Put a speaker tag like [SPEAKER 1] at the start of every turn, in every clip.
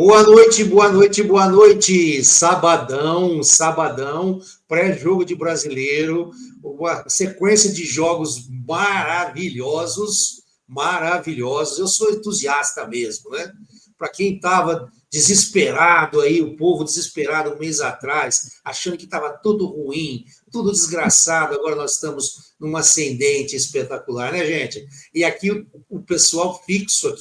[SPEAKER 1] Boa noite, boa noite, boa noite. Sabadão, pré-jogo de Brasileiro, uma sequência de jogos maravilhosos. Eu sou entusiasta mesmo, né? Para quem estava desesperado aí, o povo desesperado um mês atrás, achando que estava tudo ruim, tudo desgraçado, agora nós estamos num ascendente espetacular, né, gente? E aqui o pessoal fixo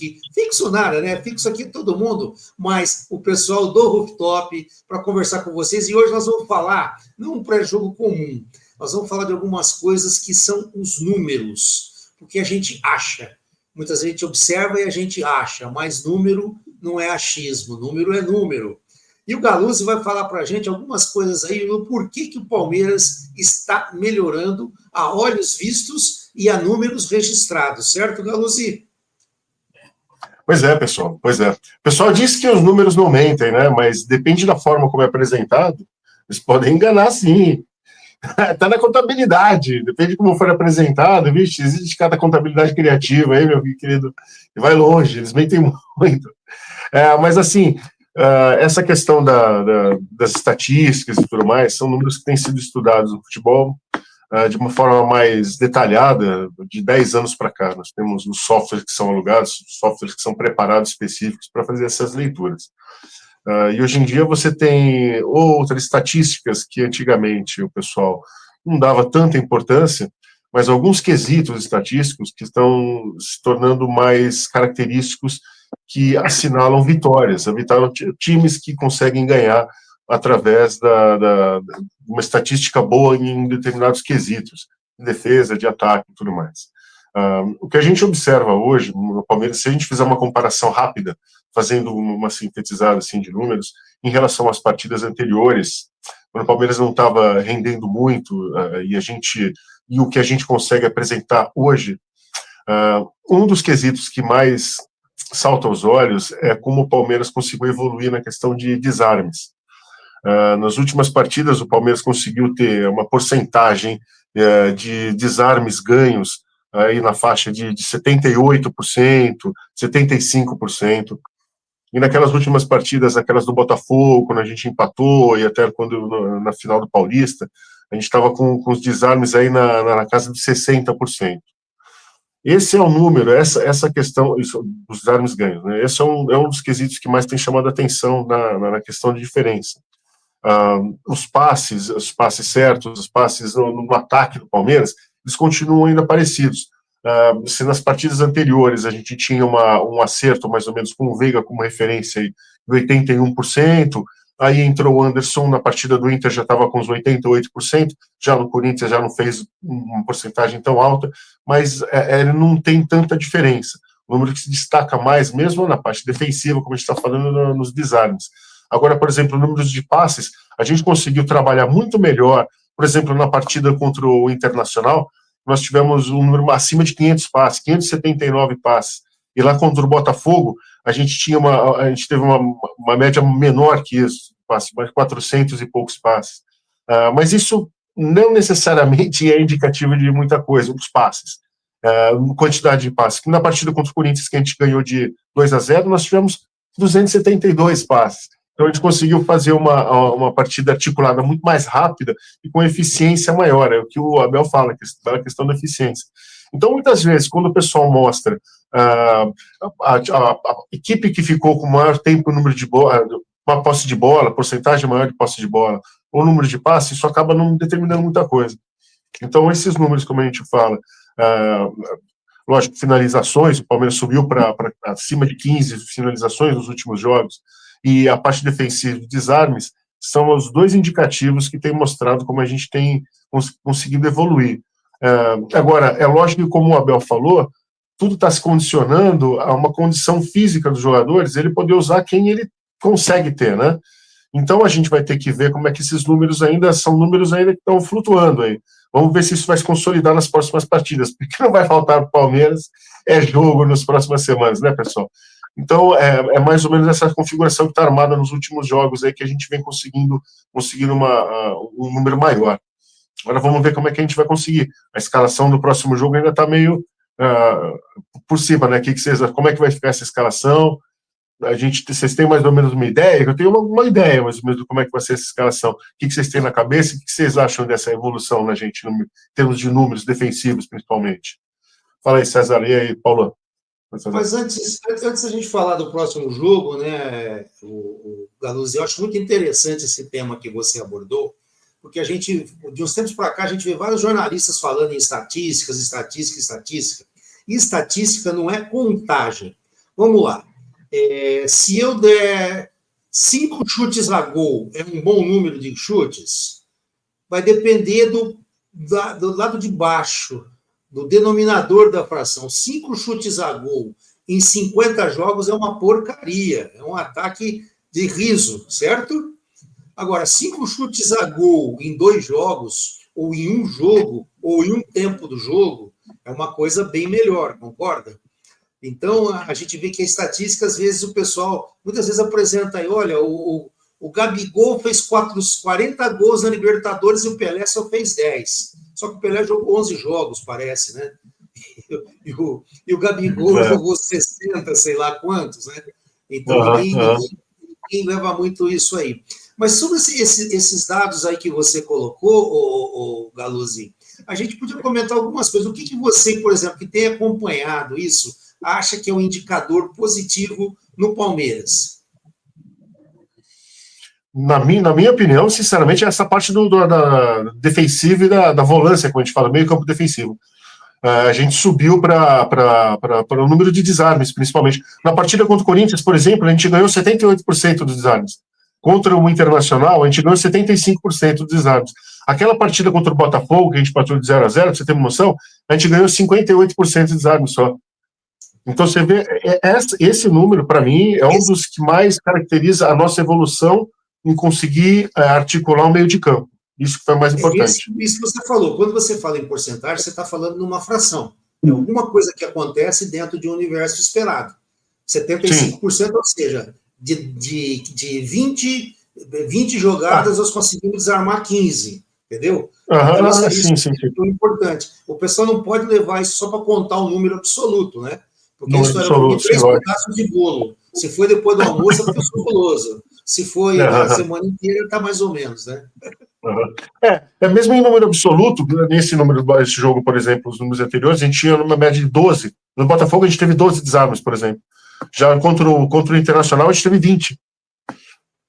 [SPEAKER 1] nada, né? Fixo aqui todo mundo, mas o pessoal do Rooftop para conversar com vocês. E hoje nós vamos falar, não um pré-jogo comum, nós vamos falar de algumas coisas que são os números, porque a gente acha, muitas vezes a gente observa e a gente acha, mas número não é achismo, número é número. E o Galuzzi vai falar para a gente algumas coisas aí, do porquê que o Palmeiras está melhorando a olhos vistos e a números registrados, certo, Galuzzi?
[SPEAKER 2] Pois é, pessoal, pois é. O pessoal diz que os números não mentem, né? Mas depende da forma como é apresentado, eles podem enganar, sim. Está na contabilidade, depende de como for apresentado, vixe, existe cada contabilidade criativa aí, meu querido, e vai longe, eles mentem muito. Mas assim, essa questão das estatísticas e tudo mais, são números que têm sido estudados no futebol de uma forma mais detalhada de 10 anos para cá. Nós temos os softwares que são alugados, softwares que são preparados específicos para fazer essas leituras. E hoje em dia você tem outras estatísticas que antigamente o pessoal não dava tanta importância, mas alguns quesitos estatísticos que estão se tornando mais característicos, que assinalam vitórias, times que conseguem ganhar através de uma estatística boa em determinados quesitos, de defesa, de ataque e tudo mais. O que a gente observa hoje no Palmeiras, se a gente fizer uma comparação rápida, fazendo uma sintetizada assim, de números, em relação às partidas anteriores, quando o Palmeiras não estava rendendo muito, e o que a gente consegue apresentar hoje, um dos quesitos que mais salta aos olhos é como o Palmeiras conseguiu evoluir na questão de desarmes. Nas últimas partidas, o Palmeiras conseguiu ter uma porcentagem de desarmes ganhos aí na faixa de 78%, 75%. E naquelas últimas partidas, aquelas do Botafogo, quando a gente empatou, e até quando na final do Paulista, a gente estava com os desarmes aí na casa de 60%. Esse é o número, essa questão, dos desarmes ganhos, né? Esse é um dos quesitos que mais tem chamado a atenção na questão de diferença. Os passes certos, os passes no ataque do Palmeiras, eles continuam ainda parecidos. Se nas partidas anteriores a gente tinha um acerto mais ou menos com o Veiga como referência aí, de 81%, aí entrou o Anderson na partida do Inter, já estava com os 88%, já no Corinthians já não fez uma porcentagem tão alta, mas ele não tem tanta diferença. O número que se destaca mais, mesmo na parte defensiva, como a gente está falando nos desarmes. Agora, por exemplo, números de passes, a gente conseguiu trabalhar muito melhor, por exemplo, na partida contra o Internacional, nós tivemos um número acima de 500 passes, 579 passes, e lá contra o Botafogo, a gente teve uma média menor que isso, mais 400 e poucos passes. Mas isso não necessariamente é indicativo de muita coisa, os passes, quantidade de passes. Na partida contra o Corinthians, que a gente ganhou de 2-0, nós tivemos 272 passes. Então, a gente conseguiu fazer uma partida articulada muito mais rápida e com eficiência maior. É o que o Abel fala, a questão da eficiência. Então, muitas vezes, quando o pessoal mostra a equipe que ficou com maior tempo, número de bola, uma posse de bola, porcentagem maior de posse de bola, ou número de passes, isso acaba não determinando muita coisa. Então, esses números, como a gente fala, lógico, finalizações, o Palmeiras subiu para acima de 15 finalizações nos últimos jogos, e a parte defensiva de desarmes são os dois indicativos que têm mostrado como a gente tem conseguido evoluir. Agora, é lógico que, como o Abel falou, tudo está se condicionando a uma condição física dos jogadores, ele poder usar quem ele consegue ter, né? Então a gente vai ter que ver como é que esses números ainda que estão flutuando aí. Vamos ver se isso vai se consolidar nas próximas partidas, porque não vai faltar para o Palmeiras, jogo nas próximas semanas, né, pessoal? Então, é mais ou menos essa configuração que está armada nos últimos jogos aí, que a gente vem conseguindo um número maior. Agora vamos ver como é que a gente vai conseguir. A escalação do próximo jogo ainda está meio por cima, né? Como é que vai ficar essa escalação? vocês têm mais ou menos uma ideia? Eu tenho uma ideia mais ou menos de como é que vai ser essa escalação. O que vocês têm na cabeça e o que vocês acham dessa evolução na gente, em termos de números defensivos, principalmente? Fala aí, César, e aí, Paulo?
[SPEAKER 1] Mas antes da gente falar do próximo jogo, né, o Galuzzi, eu acho muito interessante esse tema que você abordou, porque a gente, de uns tempos para cá, a gente vê vários jornalistas falando em estatística. E estatística não é contagem. Vamos lá. Se eu der 5 chutes a gol, é um bom número de chutes? Vai depender do lado de baixo, do denominador da fração. 5 chutes a gol em 50 jogos é uma porcaria, é um ataque de riso, certo? Agora, 5 chutes a gol em 2 jogos, ou em um jogo, ou em um tempo do jogo, é uma coisa bem melhor, concorda? Então, a gente vê que a estatística, às vezes, o pessoal, muitas vezes apresenta aí, olha, o Gabigol fez 40 gols na Libertadores e o Pelé só fez 10. Só que o Pelé jogou 11 jogos, parece, né? E o Gabigol jogou 60, sei lá quantos, né? Então, ninguém leva muito isso aí. Mas sobre esses dados aí que você colocou, Galuzzi, a gente podia comentar algumas coisas. O que você, por exemplo, que tem acompanhado isso, acha que é um indicador positivo no Palmeiras?
[SPEAKER 2] Na minha opinião, sinceramente, é essa parte da defensiva e da volância, como a gente fala, meio campo defensivo. A gente subiu para o número de desarmes, principalmente. Na partida contra o Corinthians, por exemplo, a gente ganhou 78% dos desarmes. Contra o Internacional, a gente ganhou 75% dos desarmes. Aquela partida contra o Botafogo, que a gente partiu de 0-0, pra você ter uma noção, a gente ganhou 58% de desarmes só. Então, você vê, esse número, para mim, é um dos que mais caracteriza a nossa evolução em conseguir articular o meio de campo. Isso que foi mais importante.
[SPEAKER 1] Isso que você falou. Quando você fala em porcentagem, você está falando numa fração. É alguma coisa que acontece dentro de um universo esperado. 75%, ou seja, de 20 jogadas, nós conseguimos desarmar 15, entendeu? Então, isso é muito importante. O pessoal não pode levar isso só para contar um número absoluto, né? Porque isso era 3 pedaços de bolo. Se foi depois do almoço, foi fabuloso. Se foi a semana inteira, está mais ou menos, né?
[SPEAKER 2] Mesmo em número absoluto, nesse jogo, por exemplo, os números anteriores, a gente tinha uma média de 12. No Botafogo, a gente teve 12 desarmes, por exemplo. Já contra o Internacional, a gente teve 20.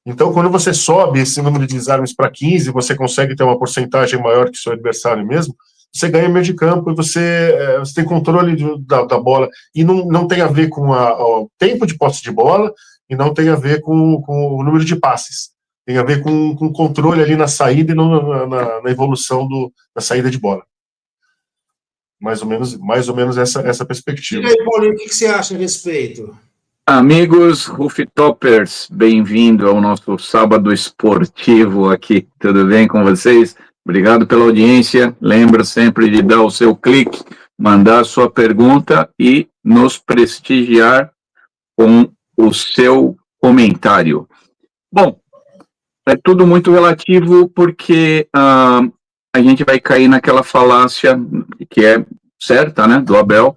[SPEAKER 2] Então, quando você sobe esse número de desarmes para 15, você consegue ter uma porcentagem maior que o seu adversário mesmo, você ganha meio de campo e você tem controle da bola. E não tem a ver com o tempo de posse de bola e não tem a ver com o número de passes. Tem a ver com o controle ali na saída e na evolução da saída de bola. Mais ou menos essa perspectiva.
[SPEAKER 1] E aí, Paulinho, o que você acha a respeito?
[SPEAKER 3] Amigos Rooftopers, bem-vindo ao nosso sábado esportivo aqui. Tudo bem com vocês? Obrigado pela audiência. Lembra sempre de dar o seu clique, mandar a sua pergunta e nos prestigiar com o seu comentário. Bom, é tudo muito relativo porque a gente vai cair naquela falácia que é certa, né, do Abel,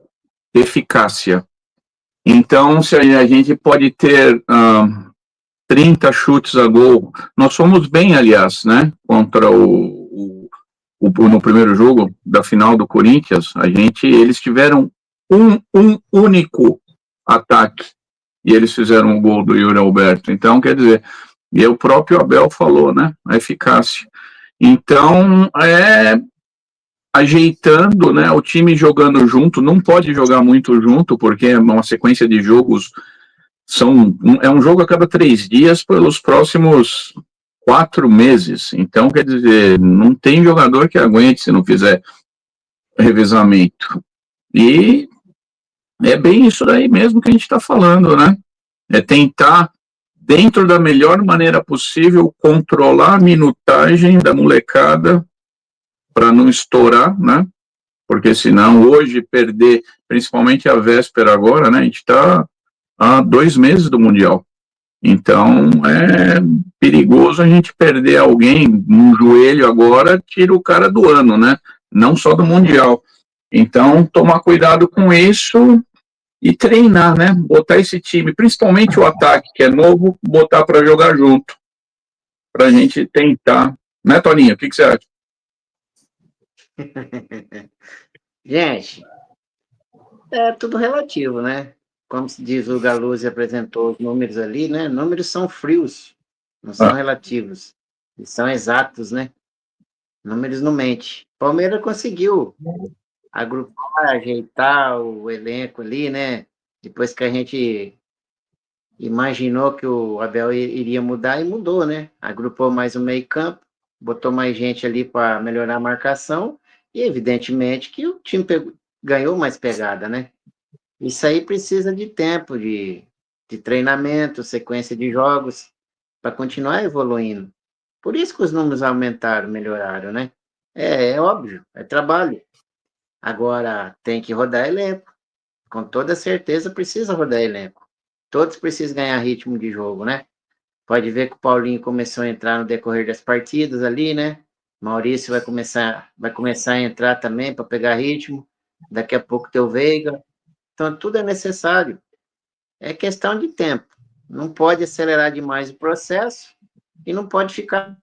[SPEAKER 3] eficácia. Então, se a gente pode ter 30 chutes a gol, nós fomos bem, aliás, né, contra no primeiro jogo da final do Corinthians, eles tiveram um único ataque e eles fizeram o gol do Yuri Alberto. Então, quer dizer, e o próprio Abel falou, né, a eficácia. Então, ajeitando, né, o time jogando junto, não pode jogar muito junto, porque é uma sequência de jogos, é um jogo a cada 3 dias pelos próximos 4 meses. Então, quer dizer, não tem jogador que aguente se não fizer revezamento. E é bem isso daí mesmo que a gente está falando, né? É tentar, dentro da melhor maneira possível, controlar a minutagem da molecada para não estourar, né? Porque senão hoje perder, principalmente a véspera agora, né? A gente está há 2 meses do Mundial. Então é perigoso a gente perder alguém no joelho agora, tira o cara do ano, né? Não só do Mundial. Então tomar cuidado com isso e treinar, né? Botar esse time, principalmente o ataque, que é novo, botar para jogar junto, para a gente tentar. Né, Toninho? O que você acha?
[SPEAKER 4] Gente, é tudo relativo, né? Como se diz, o Galuzzi apresentou os números ali, né? Números são frios, não são relativos, eles são exatos, né? Números não mente. Palmeiras conseguiu agrupar, ajeitar o elenco ali, né? Depois que a gente imaginou que o Abel iria mudar, e mudou, né? Agrupou mais o meio-campo, botou mais gente ali para melhorar a marcação, e evidentemente que o time ganhou mais pegada, né? Isso aí precisa de tempo, de treinamento, sequência de jogos, para continuar evoluindo. Por isso que os números aumentaram, melhoraram, né? É óbvio, é trabalho. Agora, tem que rodar elenco. Com toda certeza, precisa rodar elenco. Todos precisam ganhar ritmo de jogo, né? Pode ver que o Paulinho começou a entrar no decorrer das partidas ali, né? Maurício vai começar a entrar também para pegar ritmo. Daqui a pouco tem o Veiga. Então, tudo é necessário. É questão de tempo. Não pode acelerar demais o processo e não pode ficar...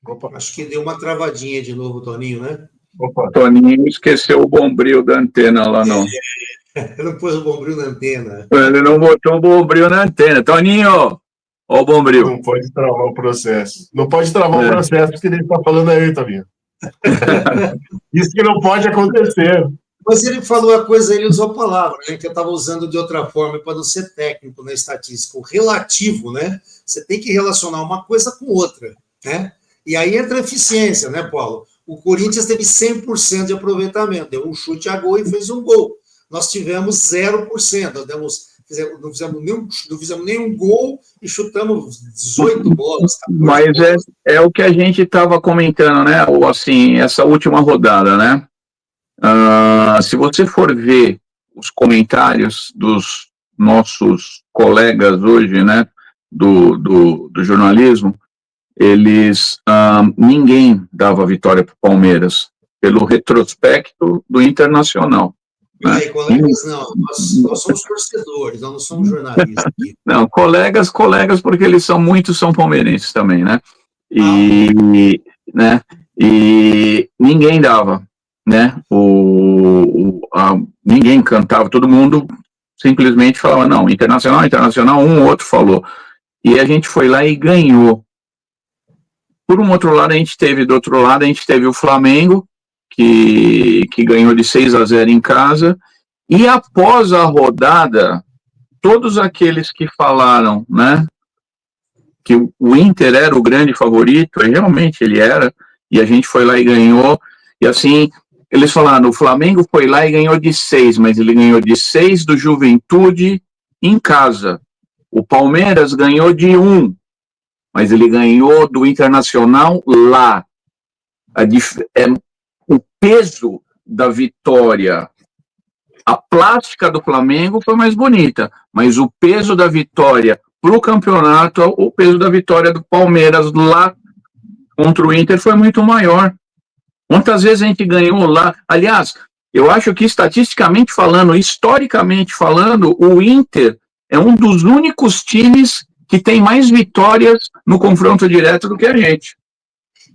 [SPEAKER 1] Opa, acho que deu uma travadinha de novo, Toninho, né?
[SPEAKER 2] Opa.
[SPEAKER 3] Toninho esqueceu o bombril da antena lá, não.
[SPEAKER 1] Ele não pôs o bombril na antena.
[SPEAKER 3] Ele não botou o bombril na antena. Toninho, ó o bombril.
[SPEAKER 2] Não pode travar o processo. Não pode travar o processo porque ele está falando aí, Toninho. Isso que não pode acontecer.
[SPEAKER 1] Mas ele falou a coisa, ele usou a palavra, né, que eu estava usando de outra forma para não ser técnico na estatística. O relativo, né? Você tem que relacionar uma coisa com outra, né? E aí entra a eficiência, né, Paulo? O Corinthians teve 100% de aproveitamento, deu um chute a gol e fez um gol. Nós tivemos 0%, não fizemos nenhum gol e chutamos 18 bolas.
[SPEAKER 3] Mas é o que a gente estava comentando, né? Ou assim, essa última rodada, né? Se você for ver os comentários dos nossos colegas hoje, né? Do jornalismo, eles ninguém dava vitória para o Palmeiras pelo retrospecto do Internacional.
[SPEAKER 1] Né? Colegas, não, nós somos torcedores, nós não somos jornalistas aqui.
[SPEAKER 3] Não, colegas, porque eles são palmeirenses também, né? Né? E ninguém dava, né? Ninguém cantava, todo mundo simplesmente falava, não, Internacional, um outro falou. E a gente foi lá e ganhou. Por um outro lado, do outro lado, a gente teve o Flamengo, que ganhou de 6-0 em casa, e após a rodada, todos aqueles que falaram, né, que o Inter era o grande favorito, e realmente ele era, e a gente foi lá e ganhou, e assim, eles falaram, o Flamengo foi lá e ganhou de 6, mas ele ganhou de 6 do Juventude em casa. O Palmeiras ganhou de 1, mas ele ganhou do Internacional lá. O peso da vitória, a plástica do Flamengo foi mais bonita, mas o peso da vitória para o campeonato, o peso da vitória do Palmeiras lá contra o Inter foi muito maior. Quantas vezes a gente ganhou lá? Aliás, eu acho que estatisticamente falando, historicamente falando, o Inter é um dos únicos times que tem mais vitórias no confronto direto do que a gente.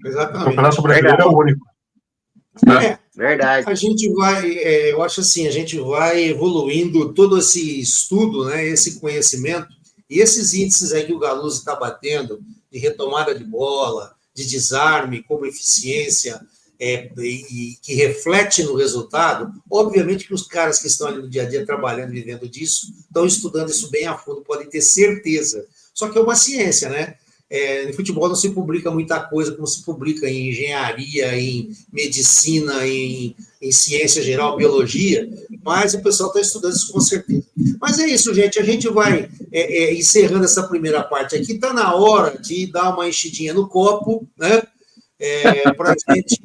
[SPEAKER 1] Exatamente.
[SPEAKER 2] O Campeonato Brasileiro é o único.
[SPEAKER 4] Verdade.
[SPEAKER 1] A gente vai, eu acho assim, a gente vai evoluindo todo esse estudo, né, esse conhecimento, e esses índices aí que o Galuzzi está batendo, de retomada de bola, de desarme, como eficiência, e que reflete no resultado, obviamente que os caras que estão ali no dia a dia trabalhando, vivendo disso, estão estudando isso bem a fundo, podem ter certeza. Só que é uma ciência, né? No futebol não se publica muita coisa como se publica em engenharia, em medicina, em ciência geral, biologia, mas o pessoal está estudando isso com certeza. Mas é isso, gente, a gente vai encerrando essa primeira parte aqui, está na hora de dar uma enchidinha no copo, né? Para a gente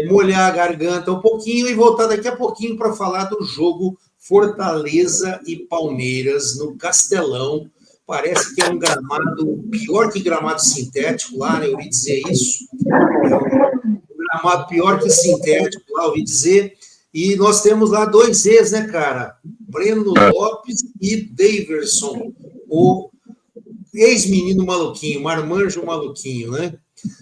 [SPEAKER 1] molhar a garganta um pouquinho e voltar daqui a pouquinho para falar do jogo Fortaleza e Palmeiras no Castelão. Parece que é um gramado pior que gramado sintético lá, né? Eu ouvi dizer isso. É um gramado pior que sintético lá, eu ouvi dizer. E nós temos lá 2 ex, né, cara? Breno Lopes e Daverson, o ex-menino maluquinho, marmanjo maluquinho, né?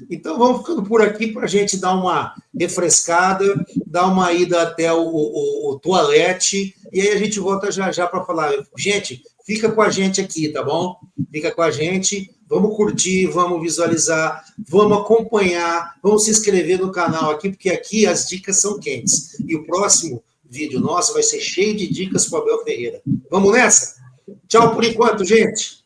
[SPEAKER 1] Então vamos ficando por aqui para a gente dar uma refrescada, dar uma ida até o toalete, e aí a gente volta já já para falar. Gente, fica com a gente aqui, tá bom? Fica com a gente, vamos curtir, vamos visualizar, vamos acompanhar, vamos se inscrever no canal aqui, porque aqui as dicas são quentes. E o próximo vídeo nosso vai ser cheio de dicas para o Abel Ferreira. Vamos nessa? Tchau por enquanto, gente!